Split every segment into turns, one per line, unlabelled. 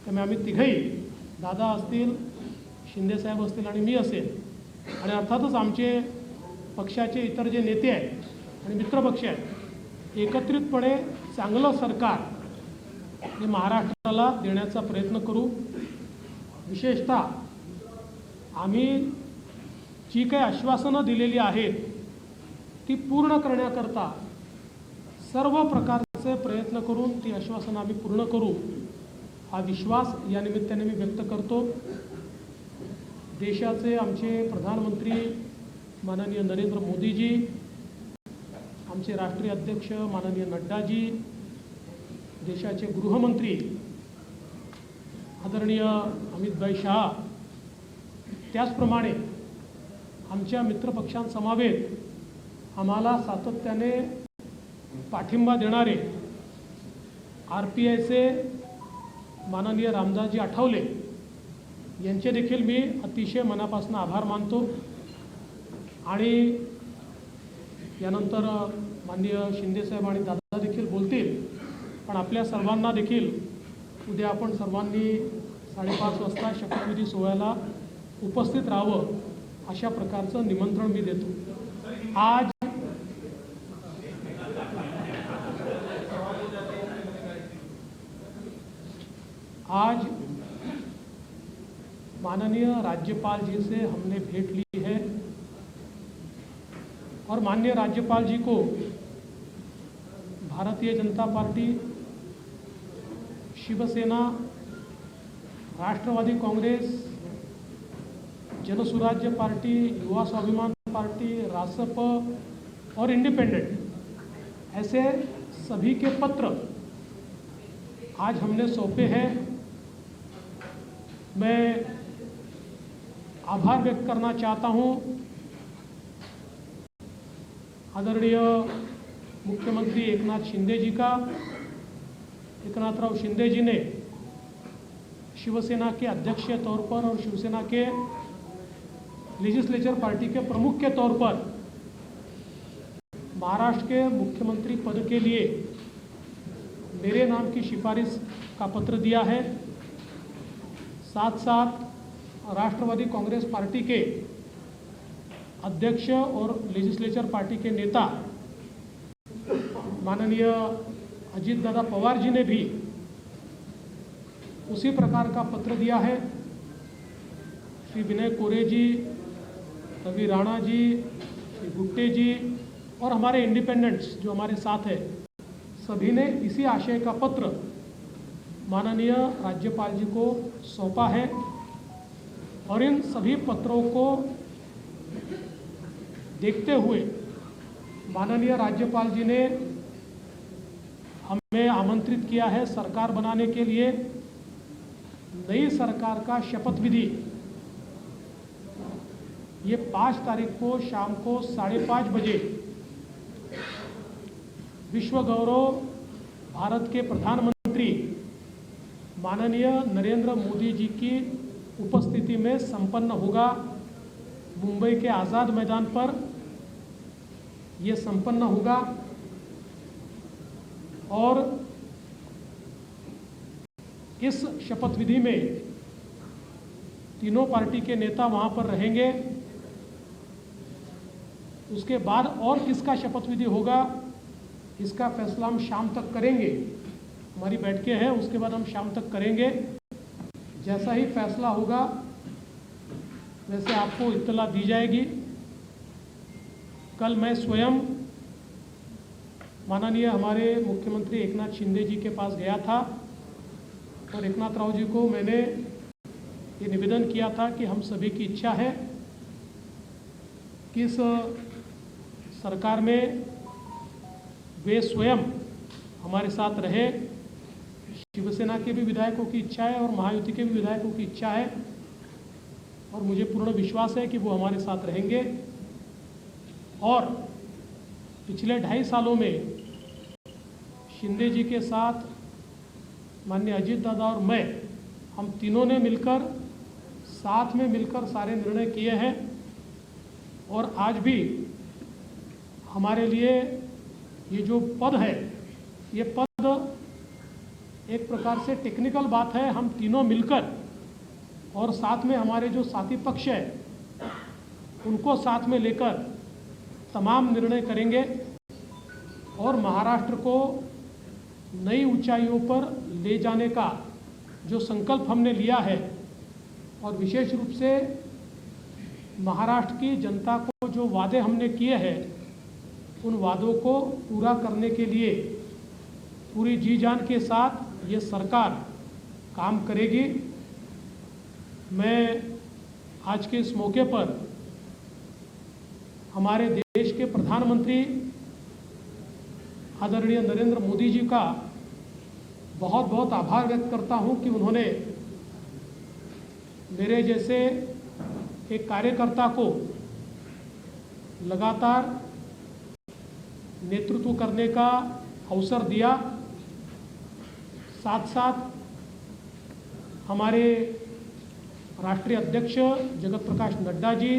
त्यामुळे आम्ही तिघही, दादा असतील, शिंदेसाहेब असतील आणि मी असेल, आणि अर्थातच आमचे पक्षाचे इतर जे नेते आहेत आणि मित्रपक्ष आहेत, एकत्रितपणे चांगलं सरकार हे महाराष्ट्राला देण्याचा प्रयत्न करू. विशेषतः आम्ही जी काही आश्वासनं दिलेली आहेत ती पूर्ण करण्याकरता सर्व प्रकारचे प्रयत्न करून ती आश्वासनं आम्ही पूर्ण करू, हा विश्वास या निमित्ताने मी व्यक्त करतो. देशाचे आमचे प्रधानमंत्री माननीय नरेंद्र मोदीजी, आमचे राष्ट्रीय अध्यक्ष माननीय नड्डाजी, देशाचे गृहमंत्री आदरणीय अमितभाई शाह, त्याचप्रमाणे आमच्या मित्रपक्षांसमवेत आम्हाला सातत्याने पाठिंबा देणारे RPIचे माननीय रामदासजी आठवले यांचे देखील मी अतिशय मनापासून आभार मानतो. आणि यानंतर माननीय शिंदेसाहेब आणि दादा देखील बोलतील, पण आपल्या सर्वांना देखील उद्या आपण सर्वांनी 5:30 वाजता शपथविधी सोहळ्याला उपस्थित राहावं अशा प्रकारचं निमंत्रण मी देतो. आज माननीय राज्यपाल जी से हमने भेंट ली है और माननीय राज्यपाल जी को भारतीय जनता पार्टी, शिवसेना, राष्ट्रवादी कांग्रेस, जनसुराज्य पार्टी, युवा स्वाभिमान पार्टी, रासप और इंडिपेंडेंट, ऐसे सभी के पत्र आज हमने सौंपे हैं. मैं आभार व्यक्त करना चाहता हूं आदरणीय मुख्यमंत्री एकनाथ शिंदे जी का. एकनाथराव शिंदे जी ने शिवसेना के अध्यक्ष के तौर पर और शिवसेना के लेजिस्लेचर पार्टी के प्रमुख के तौर पर महाराष्ट्र के मुख्यमंत्री पद के लिए मेरे नाम की सिफारिश का पत्र दिया है. साथ साथ राष्ट्रवादी कांग्रेस पार्टी के अध्यक्ष और लेजिस्लेचर पार्टी के नेता माननीय अजीत दादा पवार जी ने भी उसी प्रकार का पत्र दिया है. श्री विनय कोरे जी, रवि राणा जी, श्री गुट्टे जी और हमारे इंडिपेंडेंट्स जो हमारे साथ है, सभी ने इसी आशय का पत्र माननीय राज्यपाल जी को सौंपा है. और इन सभी पत्रों को देखते हुए माननीय राज्यपाल जी ने हमें आमंत्रित किया है सरकार बनाने के लिए. नई सरकार का शपथ विधि ये 5 तारीख को शाम को 5:30 बजे विश्व गौरव भारत के प्रधानमंत्री माननीय नरेंद्र मोदी जी की उपस्थिति में संपन्न होगा. मुंबई के आज़ाद मैदान पर ये संपन्न होगा और इस शपथ विधि में तीनों पार्टी के नेता वहां पर रहेंगे. उसके बाद और किसका शपथ विधि होगा इसका फैसला हम शाम तक करेंगे. हमारी बैठकें हैं, उसके बाद हम शाम तक करेंगे. जैसा ही फैसला होगा वैसे आपको इत्तला दी जाएगी. कल मैं स्वयं माननीय हमारे मुख्यमंत्री एकनाथ शिंदे जी के पास गया था और एकनाथ राव जी को मैंने ये निवेदन किया था कि हम सभी की इच्छा है कि इस सरकार में वे स्वयं हमारे साथ रहे. शिवसेना के भी विधायकों की इच्छा है और महायुति के भी विधायकों की इच्छा है और मुझे पूर्ण विश्वास है कि वो हमारे साथ रहेंगे. और पिछले 2.5 सालों में शिंदे जी के साथ माननीय अजीत दादा और मैं, हम तीनों ने मिलकर साथ में मिलकर सारे निर्णय किए हैं. और आज भी हमारे लिए ये जो पद है, ये पद एक प्रकार से टेक्निकल बात है, हम तीनों मिलकर और साथ में हमारे जो साथी पक्ष है उनको साथ में लेकर तमाम निर्णय करेंगे और महाराष्ट्र को नई ऊंचाइयों पर ले जाने का जो संकल्प हमने लिया है और विशेष रूप से महाराष्ट्र की जनता को जो वादे हमने किए हैं उन वादों को पूरा करने के लिए पूरी जी जान के साथ ये सरकार काम करेगी। मैं आज के इस मौके पर हमारे देश के प्रधानमंत्री आदरणीय नरेंद्र मोदी जी का बहुत बहुत आभार व्यक्त करता हूं कि उन्होंने मेरे जैसे एक कार्यकर्ता को लगातार नेतृत्व करने का अवसर दिया। साथ साथ हमारे राष्ट्रीय अध्यक्ष जगत प्रकाश नड्डा जी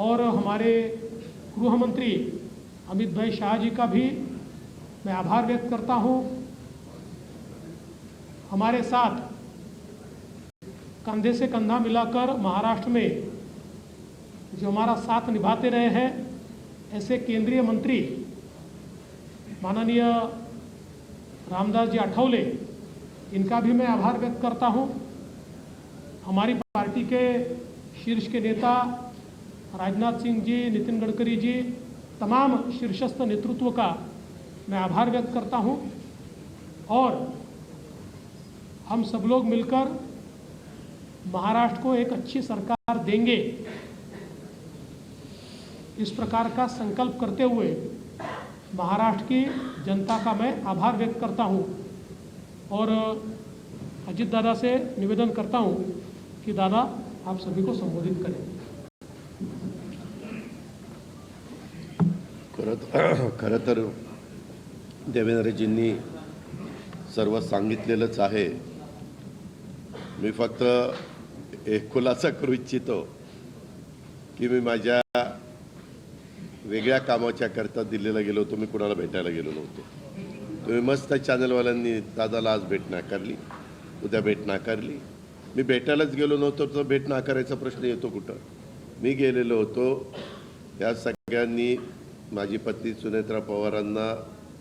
और हमारे गृह मंत्री अमित भाई शाह जी का भी मैं आभार व्यक्त करता हूं। हमारे साथ कंधे से कंधा मिलाकर महाराष्ट्र में जो हमारा साथ निभाते रहे हैं ऐसे केंद्रीय मंत्री माननीय रामदास जी आठवले, इनका भी मैं आभार व्यक्त करता हूं। हमारी पार्टी के शीर्ष के नेता राजनाथ सिंह जी, नितिन गडकरी जी, तमाम शीर्षस्थ नेतृत्व का मैं आभार व्यक्त करता हूं और हम सब लोग मिलकर महाराष्ट्र को एक अच्छी सरकार देंगे, इस प्रकार का संकल्प करते हुए महाराष्ट्र की जनता का मैं आभार व्यक्त करता हूं और अजित दादा से निवेदन करता हूं कि दादा आप सभी को संबोधित करें।
खरं तर देवेंद्रजींनी सर्व सांगितलेलंच आहे। मी फक्त एक खुलासा करू इच्छितो की मी माझ्या वेगळ्या कामाच्या करता दिल्लीला गेलो होतो, मी कुणाला भेटायला गेलो नव्हतो। तुम्ही मस्त चॅनलवाल्यांनी दादाला आज भेट नाकारली, उद्या भेट नाकारली। मी भेटायलाच गेलो नव्हतो तर भेट नाकारायचा प्रश्न येतो कुठं? मी गेलेलो होतो, या सगळ्यांनी माझी पत्नी सुनेत्रा पवारांना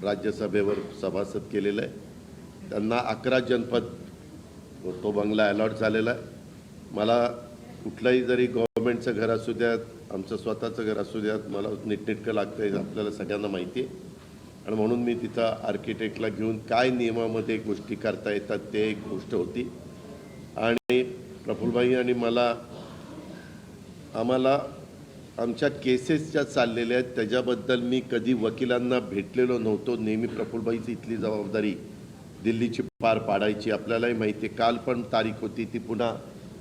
राज्यसभेवर सभासद केलेलं आहे। त्यांना 11 जनपद तो बंगला अलॉट झालेला आहे। मला कुठलाही जरी गव्हर्नमेंटचं घर असू द्यात, आमचं स्वतःचं घर असू द्यात, मला नीटनेटकं लागतं आहे, आपल्याला सगळ्यांना माहिती आहे। आणि म्हणून मी तिथं आर्किटेक्टला घेऊन काय नियमामध्ये गोष्टी करता येतात ते एक गोष्ट होती। आणि प्रफुल्लभाई आणि आम्हाला आमच्या केसेस ज्या चाललेल्या आहेत त्याच्याबद्दल मी कधी वकिलांना भेटलेलो नव्हतो। नेहमी प्रफुल्लभाईची इथली जबाबदारी दिल्लीची पार पाडायची। आपल्यालाही माहिती आहे, काल पण तारीख होती ती पुन्हा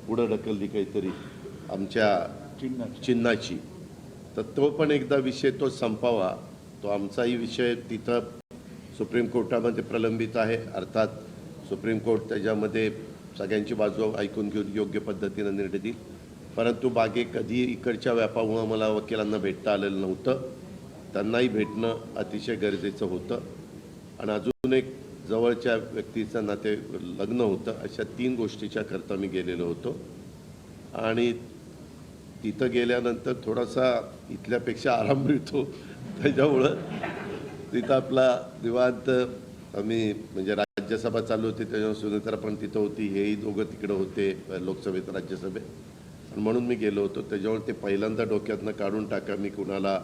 पुढे ढकलली काहीतरी आमच्या चिन्हाची, तर तो पण एकदा विषय तो संपावा। तो आमचाही विषय तिथं सुप्रीम कोर्टामध्ये प्रलंबित आहे। अर्थात सुप्रीम कोर्ट त्याच्यामध्ये सगळ्यांची बाजू ऐकून घेऊन योग्य पद्धतीने निर्णय देईल। परंतु बागे कधी इकडच्या व्यापामुळे मला वकिलांना भेटता आलेलं नव्हतं, त्यांनाही भेटणं अतिशय गरजेचं होतं। आणि अजून एक जवळच्या व्यक्तीचं नाते लग्न होतं, अशा 3 गोष्टीच्या करता मी गेलेलो होतो। आणि तिथं गेल्यानंतर थोडासा इथल्यापेक्षा आराम मिळतो, त्याच्यामुळं तिथं आपला निवांत आम्ही म्हणजे राज्यसभा चालू होती त्याच्यावर सुनेत्रा पण तिथं होती, हेही दोघं तिकडं होते लोकसभेत राज्यसभेत, आणि म्हणून मी गेलो होतो। त्याच्यामुळे ते पहिल्यांदा डोक्यातनं काढून टाका मी कुणाला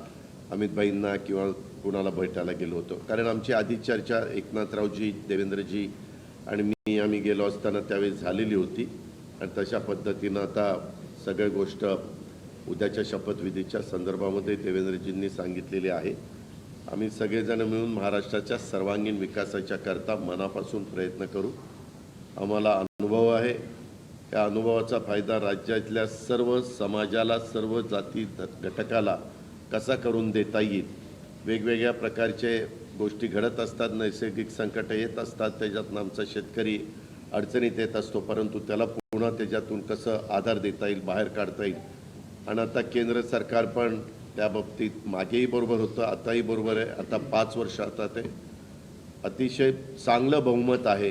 अमितभाईंना किंवा कुणाला भेटायला गेलो होतो। कारण आमची आधी चर्चा एकनाथरावजी, देवेंद्रजी आणि मी आम्ही गेलो असताना त्यावेळेस झालेली होती। आणि तशा पद्धतीनं आता सगळ्या गोष्ट उद्याच्या शपथविधीच्या संदर्भामध्ये देवेंद्रजींनी सांगितलेली आहे। आम्ही सगळेजण मिळून महाराष्ट्राच्या सर्वांगीण विकासाच्या करता मनापासून प्रयत्न करू। आम्हाला अनुभव आहे, या अनुभवाचा फायदा राज्यातल्या सर्व समाजाला, सर्व जाती घटकाला कसा करून देता येईल। वेगवेगळ्या प्रकारचे गोष्टी घडत असतात, नैसर्गिक संकट येत असतात, त्याच्यातून आमचा शेतकरी अडचणीत येत असतो, परंतु त्याला पुन्हा त्याच्यातून कसं आधार देता येईल, बाहेर काढता येईल। आणि आता केंद्र सरकार पण त्या बाबतीत मागेही बरोबर होतं, आताही बरोबर आहे। आता 5 वर्ष आता ते अतिशय चांगलं बहुमत आहे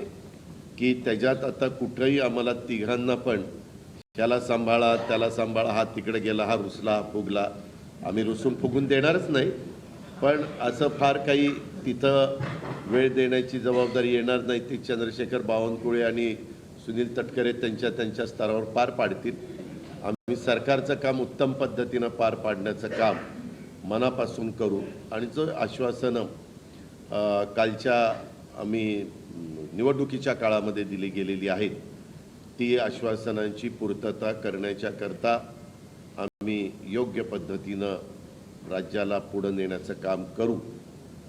की त्याच्यात आता कुठंही आम्हाला तिघांना पण त्याला सांभाळा त्याला सांभाळा, हा तिकडे गेला, हा रुसला, हा फुगला, आम्ही रुसून फुगून देणारच नाही. पण असं फार काही तिथं वेळ देण्याची जबाबदारी येणार नाही. ती चंद्रशेखर बावनकुळे आणि सुनील तटकरे त्यांच्या स्तरावर पार पाडतील. आम्ही सरकारचं काम उत्तम पद्धतीनं पार पाडण्याचं काम मनापासून करू. आणि जो आश्वासनं कालच्या आम्ही निवडणुकीच्या काळामध्ये दिली गेलेली आहेत ती आश्वासनांची पूर्तता करण्याच्याकरता आम्ही योग्य पद्धतीनं राज्याला पुढं नेण्याचं काम करू.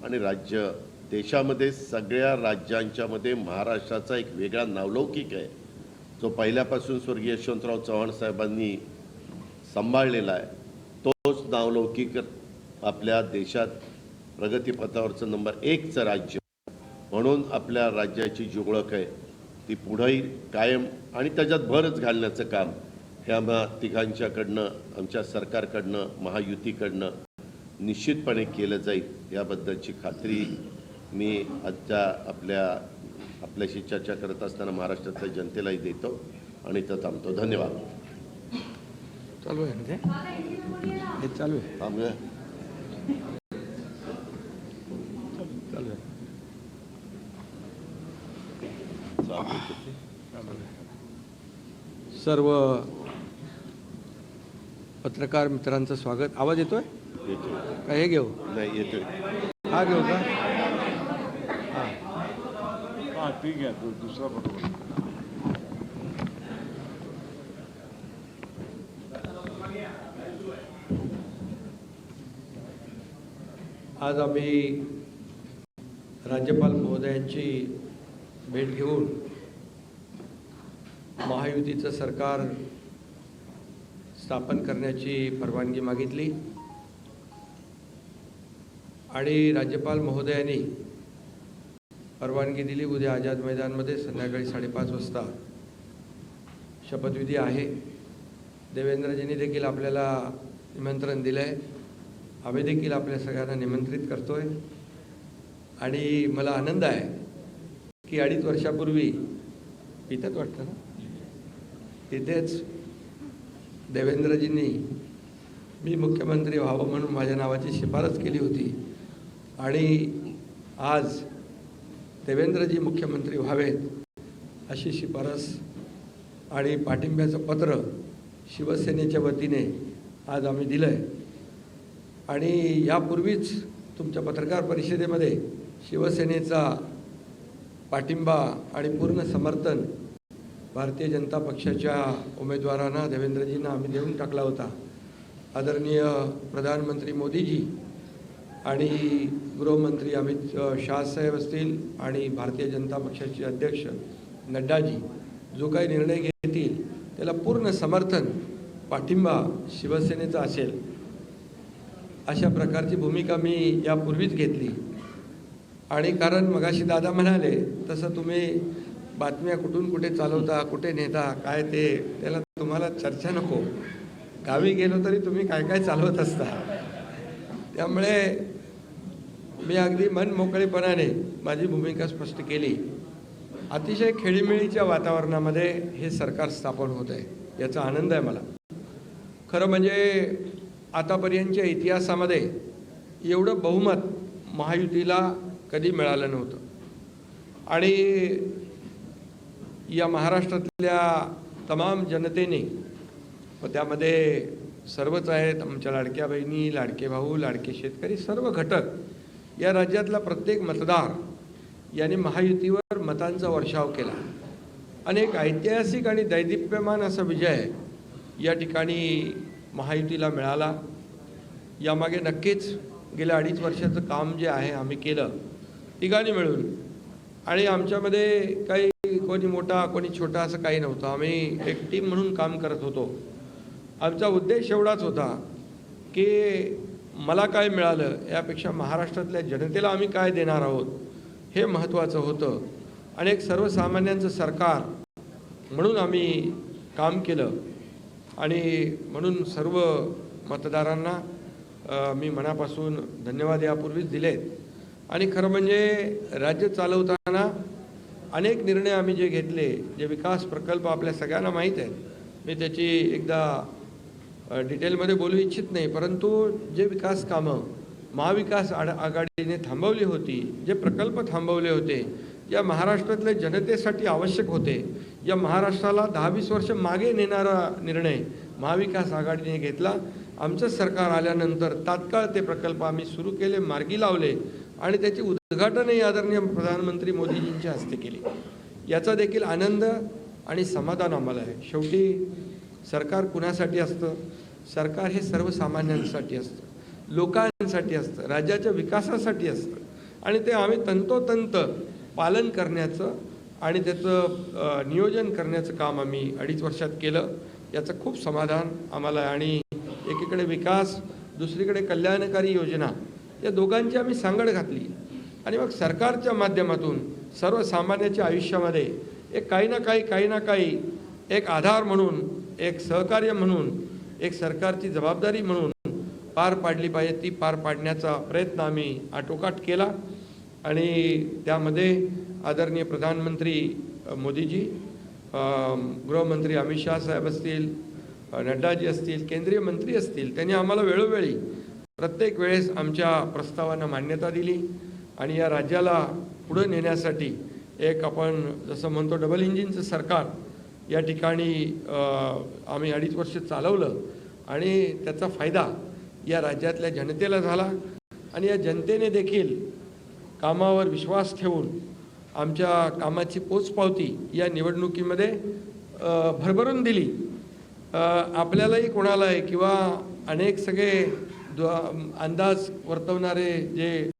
आणि राज्य देशामध्ये सगळ्या राज्यांच्यामध्ये महाराष्ट्राचा एक वेगळा नावलौकिक आहे जो पहिल्यापासून स्वर्गीय यशवंतराव चव्हाण साहेबांनी सांभाळलेला आहे. तोच नावलौकिक आपल्या देशात प्रगतीपथावरचं नंबर 1चं राज्य म्हणून आपल्या राज्याची जी ओळख आहे ती पुढेही कायम आणि त्याच्यात भरच घालण्याचं काम हे आम्हा तिघांच्याकडनं, आमच्या सरकारकडनं, महायुतीकडनं निश्चितपणे केलं जाईल याबद्दलची खात्री मी आजच्या आपल्याशी चर्चा करत असताना महाराष्ट्रातल्या जनतेलाही देतो आणि इथं थांबतो. धन्यवाद.
चालू आहे ना हे चालू आहे
थांबूया.
चालू आहे. सर्व पत्रकार मित्रांचं स्वागत. आवाज येतोय का? हे घेऊ
नाही येतोय.
हा घेऊ का?
हां ठीक आहे. दुसरा बरोबर.
आज आम्ही राज्यपाल महोदयांची भेट घेऊन महायुतीचं सरकार स्थापन करण्याची परवानगी मागितली आणि राज्यपाल महोदयांनी परवानगी दिली. उद्या आझाद मैदानमध्ये संध्याकाळी 5:30 वाजता शपथविधी आहे. देवेंद्रजींनी देखील आपल्याला निमंत्रण दिलं आहे. आम्ही देखील आपल्या सगळ्यांना निमंत्रित करतोय आणि मला आनंद आहे की 2.5 वर्षापूर्वी इथंच वाटतं ना, तिथेच देवेंद्रजींनी मी मुख्यमंत्री व्हावं म्हणून माझ्या नावाची शिफारस केली होती आणि आज देवेंद्रजी मुख्यमंत्री व्हावेत अशी शिफारस आणि पाठिंब्याचं पत्र शिवसेनेच्या वतीने आज आम्ही दिलं आहे. आणि यापूर्वीच तुमच्या पत्रकार परिषदेमध्ये शिवसेनेचा पाठिंबा आणि पूर्ण समर्थन भारतीय जनता पक्षाच्या उमेदवारांना देवेंद्रजींना आम्ही देऊन टाकला होता. आदरणीय प्रधानमंत्री मोदीजी आणि गृहमंत्री अमित शाह साहेब असतील आणि भारतीय जनता पक्षाचे अध्यक्ष नड्डाजी जो काही निर्णय घेतील त्याला पूर्ण समर्थन पाठिंबा शिवसेनेचा असेल अशा प्रकारची भूमिका मी यापूर्वीच घेतली. आणि कारण मगाशी दादा म्हणाले तसं तुम्ही बातम्या कुठून कुठे चालवता, कुठे नेता, काय ते त्याला तुम्हाला चर्चा नको. गावी गेलो तरी तुम्ही काय काय चालवत असता. त्यामुळे मी अगदी मन मोकळेपणाने माझी भूमिका स्पष्ट केली. अतिशय खेळीमेळीच्या वातावरणामध्ये हे सरकार स्थापन होत आहे याचा आनंद आहे मला. खरं म्हणजे आतापर्यंतच्या इतिहासामध्ये एवढं बहुमत महायुतीला कधी मिळालं नव्हतं. आणि या महाराष्ट्रातल्या तमाम जनतेने व त्यामध्ये सर्वच आहेत, आमच्या लाडक्या बहिणी, लाडके भाऊ, लाडके शेतकरी, सर्व घटक, या राज्यातला प्रत्येक मतदार याने महायुतीवर मतांचा वर्षाव केला. आणि एक ऐतिहासिक आणि दैदिप्यमान असा विजय या ठिकाणी महायुतीला मिळाला. यामागे नक्कीच गेल्या 2.5 वर्षाचं काम जे आहे आम्ही केलं तिघांनी मिळून. आणि आमच्यामध्ये काही कोणी मोठा कोणी छोटा असं काही नव्हतं. आम्ही एक टीम म्हणून काम करत होतो. आमचा उद्देश एवढाच होता की मला काय मिळालं यापेक्षा महाराष्ट्रातल्या जनतेला आम्ही काय देणार आहोत हे महत्त्वाचं होतं. आणि एक सर्वसामान्यांचं सरकार म्हणून आम्ही काम केलं. आणि म्हणून सर्व मतदारांना मी मनापासून धन्यवाद यापूर्वीच दिलेत. आणि खरं म्हणजे राज्य चालवताना अनेक निर्णय आम्ही जे घेतले, जे विकास प्रकल्प आपल्या सगळ्यांना माहीत आहेत, मी त्याची एकदा डिटेलमध्ये बोलू इच्छित नाही, परंतु जे विकास कामं महाविकास आघाडीने थांबवली होती, जे प्रकल्प थांबवले होते, या महाराष्ट्रातल्या जनतेसाठी आवश्यक होते, या महाराष्ट्राला 10-20 वर्ष मागे नेणारा निर्णय महाविकास आघाडीने घेतला. आमचं सरकार आल्यानंतर तात्काळ ते प्रकल्प आम्ही सुरू केले, मार्गी लावले आणि त्याचे उद्घाटनही आदरणीय प्रधानमंत्री मोदीजींच्या हस्ते केले. याचा देखील आनंद आणि समाधान आम्हाला आहे. शेवटी सरकार कुणासाठी असतं? सरकार हे सर्वसामान्यांसाठी असतं, लोकांसाठी असतं, राज्याच्या विकासासाठी असतं आणि ते आम्ही तंतोतंत पालन करण्याचं आणि त्याचं नियोजन करण्याचं काम आम्ही 2.5 वर्षात केलं. याचं खूप समाधान आम्हाला आहे. आणि एकीकडे विकास, दुसरीकडे कल्याणकारी योजना, या दोघांची आम्ही सांगड घातली आणि मग सरकारच्या माध्यमातून सर्वसामान्याच्या आयुष्यामध्ये एक काही ना काही एक आधार म्हणून, एक सहकार्य म्हणून, एक सरकारची जबाबदारी म्हणून पार पाडली पाहिजे, ती पार पाडण्याचा प्रयत्न आम्ही आटोकाट केला. आणि त्यामध्ये आदरणीय प्रधानमंत्री मोदीजी, गृहमंत्री अमित शाह साहेब असतील, नड्डाजी असतील, केंद्रीय मंत्री असतील, त्यांनी आम्हाला वेळोवेळी प्रत्येक वेळेस आमच्या प्रस्तावांना मान्यता दिली आणि या राज्याला पुढे नेण्यासाठी एक आपण जसं म्हणतो डबल इंजिनचं सरकार या ठिकाणी आम्ही 2.5 वर्ष चालवलं आणि त्याचा फायदा या राज्यातल्या जनतेला झाला आणि या जनतेने देखील कामावर विश्वास ठेवून आमच्या कामाची पोचपावती या निवडणुकीमध्ये भरभरून दिली. आपल्यालाही कोणालाही किंवा अनेक सगळे अंदाज वर्तवणारे जे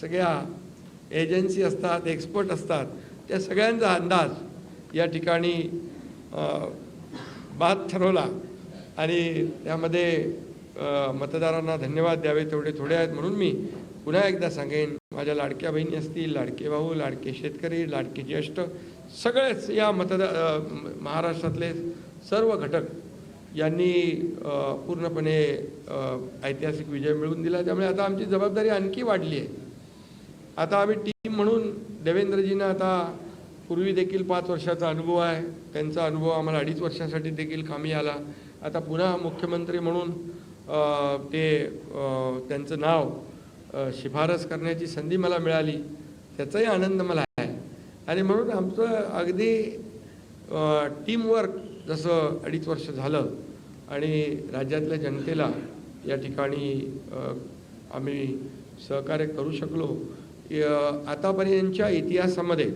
सगळ्या एजन्सी असतात, एक्सपर्ट असतात, त्या सगळ्यांचा अंदाज या ठिकाणी बाद ठरवला आणि त्यामध्ये मतदारांना धन्यवाद द्यावे तेवढे थोडे आहेत. म्हणून मी पुन्हा एकदा सांगेन, माझ्या लाडक्या बहिणी असतील, लाडके भाऊ, लाडके शेतकरी, लाडके ज्येष्ठ, सगळेच या महाराष्ट्रातले सर्व घटक यांनी पूर्णपणे ऐतिहासिक विजय मिळवून दिला. त्यामुळे आता आमची जबाबदारी आणखी वाढली आहे. आता आम्ही टीम म्हणून देवेंद्रजींना आता पूर्वी देखील 5 वर्षाचा अनुभव आहे, त्यांचा अनुभव आम्हाला 2.5 वर्षासाठी देखील कामी आला. आता पुन्हा मुख्यमंत्री म्हणून त्यांचं नाव शिफारस करण्याची संधी मला मिळाली, त्याचाही आनंद मला आहे. आणि म्हणून आमचं अगदी टीमवर्क जसं 2.5 वर्ष झालं आणि राज्यातल्या जनतेला या ठिकाणी आम्ही सहकार्य करू शकलो. आतापर्यंतच्या इतिहासामध्ये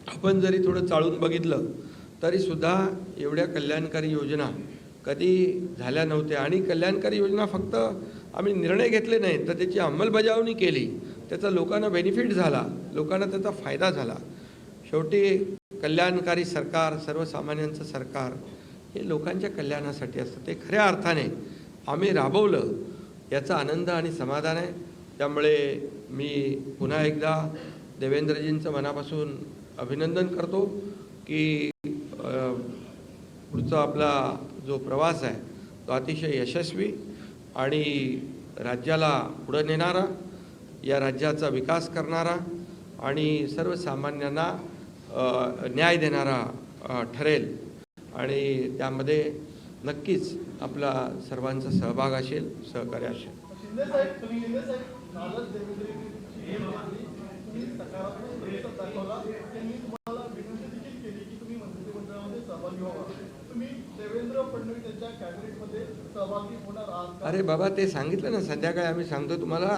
आपण जरी थोडं चाळून बघितलं तरीसुद्धा एवढ्या कल्याणकारी योजना कधी झाल्या नव्हत्या. आणि कल्याणकारी योजना फक्त आम्ही निर्णय घेतले नाहीत, तर त्याची अंमलबजावणी केली, त्याचा लोकांना बेनिफिट झाला, लोकांना त्याचा फायदा झाला. शेवटी कल्याणकारी सरकार, सर्वसामान्यांचं सरकार हे लोकांच्या कल्याणासाठी असतं. ते खऱ्या अर्थाने आम्ही राबवलं, याचा आनंद आणि समाधान आहे. त्यामुळे मी पुन्हा एकदा देवेंद्रजींचं मनापासून अभिनंदन करतो की पुढचा आपला जो प्रवास आहे तो अतिशय यशस्वी आणि राज्याला पुढे नेणारा, या राज्याचा विकास करणारा आणि सर्वसामान्यांना न्याय देणारा ठरेल. आणि त्यामध्ये नक्कीच आपला सर्वांचा सहभाग असेल, सहकार्य असेल. अरे बाबा, ते सांगितलं ना, संध्याकाळी आम्ही सांगतो तुम्हाला.